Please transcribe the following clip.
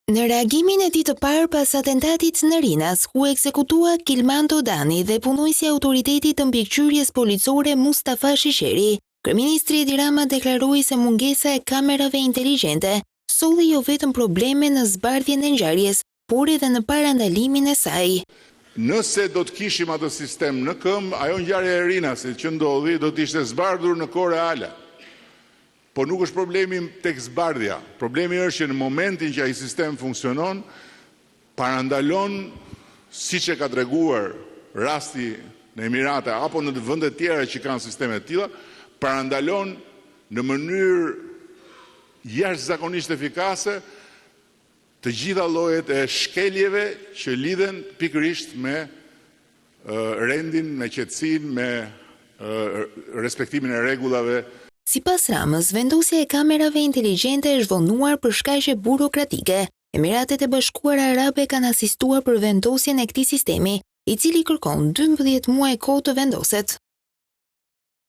Në reagimin e tij të parë pas atentatit në Rinas, ku ekzekutua Kilman Todani dhe punojësi i autoritetit të mbikëqyrjes policore Mustafa Shisheri, kryeministri Edi Rama deklaroi se mungesa e kamerave inteligjente solli jo vetëm probleme në zbardhjen e ngjarjes, por edhe në parandalimin e saj. Nëse do të kishim atë sistem në këmbë, ajo ngjarje e Rinasit që ndodhi do të ishte zbardhur në kohë reale. Po nuk është problemi tek zbardhja. Problemi është që në momentin që ai sistem funksionon, parandalon, siç e ka treguar rasti në Emirate apo në vende tjera që kanë sisteme të tilla, parandalon në mënyrë jashtëzakonisht efikase të gjitha llojet e shkeljeve që lidhen pikërisht me rendin, me qetësinë, me respektimin e rregullave. Sipas Ramës, vendosja e kamerave inteligjente është vonuar për shkaqe burokratike. Emiratet e Bashkuara Arabe kanë asistuar për vendosjen e këtij sistemi, i cili kërkon 12 muaj kohë të vendoset.